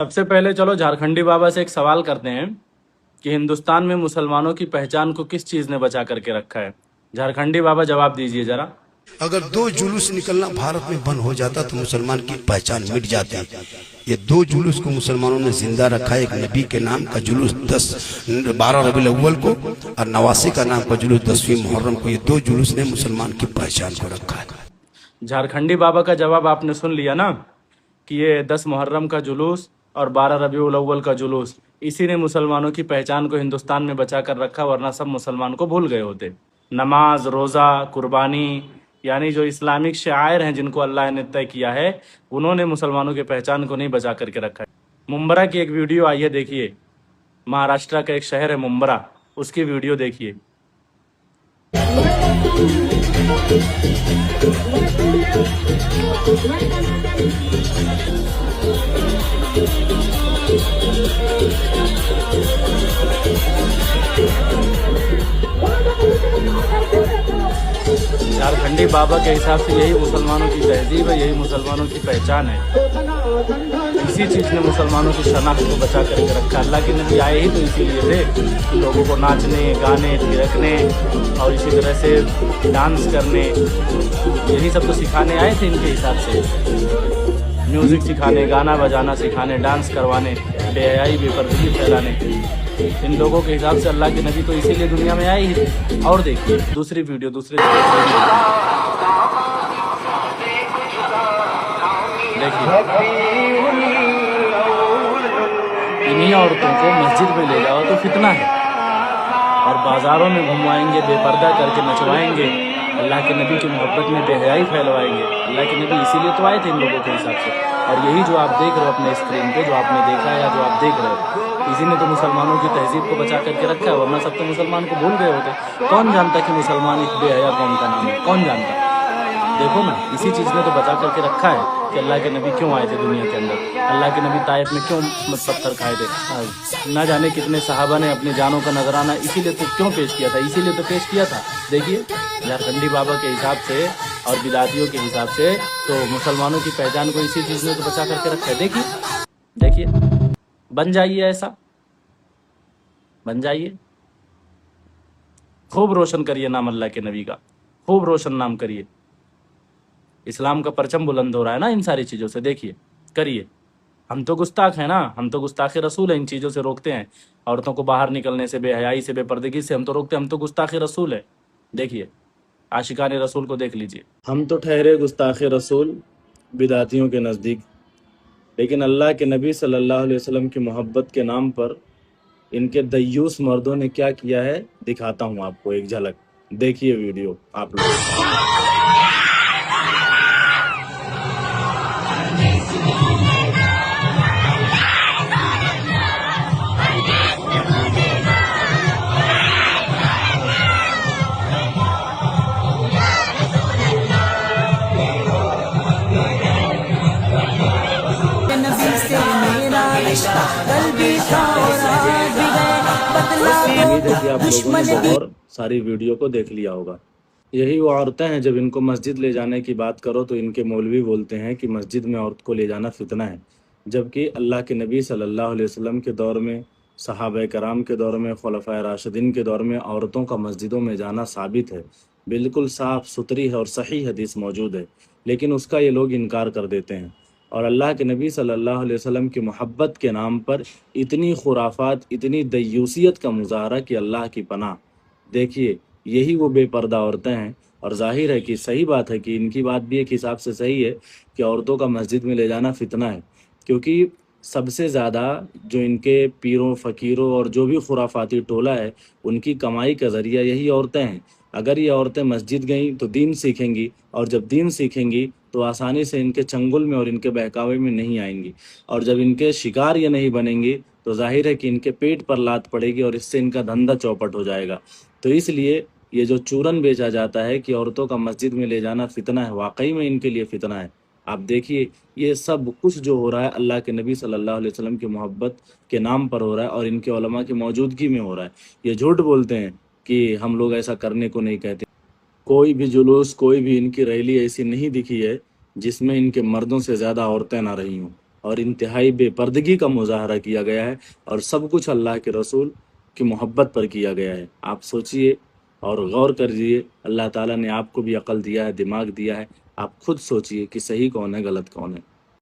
सबसे पहले चलो झारखंडी बाबा से एक सवाल करते हैं कि हिंदुस्तान में मुसलमानों की पहचान को किस चीज ने बचा करके रखा है। झारखंडी बाबा जवाब दीजिए जरा। अगर दो जुलूस निकलना भारत में बंद हो जाता तो मुसलमान की पहचान मिट जाती। ये दो जुलूस को मुसलमानों ने जिंदा रखा है। एक नबी के नाम का जुलूस 12 रबीउल अव्वल को और नवासी का नाम का जुलूस 10वीं मुहर्रम को। ये दो जुलूस ने मुसलमान की पहचान को रखा है। झारखंडी बाबा का जवाब आपने सुन लिया ना कि ये 10 मुहर्रम का जुलूस और 12 रबीउल अव्वल का जुलूस, इसी ने मुसलमानों की पहचान को हिंदुस्तान में बचा कर रखा, वरना सब मुसलमान को भूल गए होते। नमाज, रोज़ा, कुर्बानी, यानी जो इस्लामिक शायर हैं जिनको अल्लाह ने तय किया है, उन्होंने मुसलमानों की पहचान को नहीं बचा करके रखा है। मुंबरा की एक वीडियो आई है, देखिए। महाराष्ट्र का एक शहर है मुंबरा, उसकी वीडियो देखिए। झारखंडी बाबा के हिसाब से यही मुसलमानों की तहजीब है, यही मुसलमानों की पहचान है। इसी चीज़ ने मुसलमानों की शनाख्त को बचा करके रखा। अल्लाह के नबी आए ही तो इसीलिए थे, लोगों को नाचने, गाने, थिरकने और इसी तरह से डांस करने, यही सब तो सिखाने आए थे इनके हिसाब से। म्यूज़िक सिखाने, गाना बजाना सिखाने, डांस करवाने, बेहयाई बेपर्दगी फैलाने। इन लोगों के हिसाब से अल्लाह के नबी तो इसीलिए दुनिया में आए ही थे। और देखिए दूसरी वीडियो, दूसरे देखिए, इन्हीं औरतों को मस्जिद में ले जाओ तो फितना है, और बाज़ारों में घुमवाएंगे, बेपर्दा करके नचवाएंगे, अल्लाह के नबी की मोहब्बत में बेहयाई फैलवाएंगे। अल्लाह के नबी इसीलिए तो आए थे इन लोगों के हिसाब से। और यही जो आप देख रहे हो अपने स्क्रीन पे, जो आपने देखा या जो आप देख रहे हो, इसी ने तो मुसलमानों की तहजीब को बचा करके रखा है, वरना सब तो मुसलमान को भूल गए होते। कौन जानता कि मुसलमान एक बेहया कौम का नाम है, कौन जानता। देखो ना, इसी चीज़ ने तो बचा करके रखा है कि अल्लाह के नबी क्यों आए थे दुनिया के अंदर, अल्लाह के नबी ताइफ में क्यों पत्थर खाए थे, ना जाने कितने सहाबा ने अपनी जानों का नजराना इसीलिए तो क्यों पेश किया था, इसीलिए तो पेश किया था। देखिए झारखंडी बाबा के हिसाब से और बिदातियों के हिसाब से तो मुसलमानों की पहचान को इसी चीज़ ने तो बचा करके रखा है। देखिए देखिए, बन जाइए, ऐसा बन जाइए, खूब रोशन करिए नाम अल्लाह के नबी का, खूब रोशन नाम करिए। इस्लाम का परचम बुलंद हो रहा है ना इन सारी चीज़ों से, देखिए करिए। हम तो गुस्ताख हैं ना, हम तो गुस्ताख रसूल हैं, इन चीज़ों से रोकते हैं। औरतों को बाहर निकलने से, बेहयाई से, बेपर्दगी से हम तो रोकते हैं, हम तो गुस्ताख रसूल है। देखिए आशिकान रसूल को देख लीजिए। हम तो ठहरे गुस्ताख रसूल बिदातियों के नज़दीक, लेकिन अल्लाह के नबी सल्लल्लाहु अलैहि वसल्लम की मोहब्बत के नाम पर इनके दय्यूस मर्दों ने क्या किया है दिखाता हूँ आपको एक झलक। देखिए वीडियो आप लोग। उम्मीद है कि आप लोगों ने और सारी वीडियो को देख लिया होगा। यही वो औरतें हैं, जब इनको मस्जिद ले जाने की बात करो तो इनके मौलवी बोलते हैं कि मस्जिद में औरत को ले जाना फितना है, जबकि अल्लाह के नबी सल्लल्लाहु अलैहि वसल्लम के दौर में, सहाबा कराम के दौर में, खुलफाए राशिदीन के दौर में औरतों का मस्जिदों में जाना साबित है, बिल्कुल साफ़ सुथरी है और सही हदीस मौजूद है, लेकिन उसका ये लोग इनकार कर देते हैं। और अल्लाह के नबी सल्लल्लाहु अलैहि वसल्लम की मोहब्बत के नाम पर इतनी खुराफात, इतनी दय्यूसियत का मुजाहरा कि अल्लाह की पनाह। देखिए यही वो बेपर्दा औरतें हैं, और जाहिर है कि सही बात है कि इनकी बात भी एक हिसाब से सही है कि औरतों का मस्जिद में ले जाना फितना है, क्योंकि सबसे ज़्यादा जो इनके पीरों, फ़कीरों और जो भी खुराफाती टोला है, उनकी कमाई का ज़रिया यही औरतें हैं। अगर ये औरतें मस्जिद गईं तो दीन सीखेंगी, और जब दीन सीखेंगी तो आसानी से इनके चंगुल में और इनके बहकावे में नहीं आएंगी, और जब इनके शिकार ये नहीं बनेंगी तो जाहिर है कि इनके पेट पर लात पड़ेगी और इससे इनका धंधा चौपट हो जाएगा। तो इसलिए ये जो चूरन बेचा जाता है कि औरतों का मस्जिद में ले जाना फितना है, वाकई में इनके लिए फितना है। आप देखिए ये सब कुछ जो हो रहा है अल्लाह के नबी सल्लल्लाहु अलैहि वसल्लम की मोहब्बत के नाम पर हो रहा है, और इनके उलमा की मौजूदगी में हो रहा है। ये झूठ बोलते हैं कि हम लोग ऐसा करने को नहीं कहते। कोई भी जुलूस, कोई भी इनकी रैली ऐसी नहीं दिखी है जिसमें इनके मर्दों से ज़्यादा औरतें ना रही हों। اور انتہائی بے پردگی کا مظاہرہ کیا گیا ہے، اور سب کچھ اللہ کے رسول کی محبت پر کیا گیا ہے۔ آپ سوچئے اور غور کریے، اللہ تعالیٰ نے آپ کو بھی عقل دیا ہے، دماغ دیا ہے، آپ خود سوچئے کہ صحیح کون ہے، غلط کون ہے۔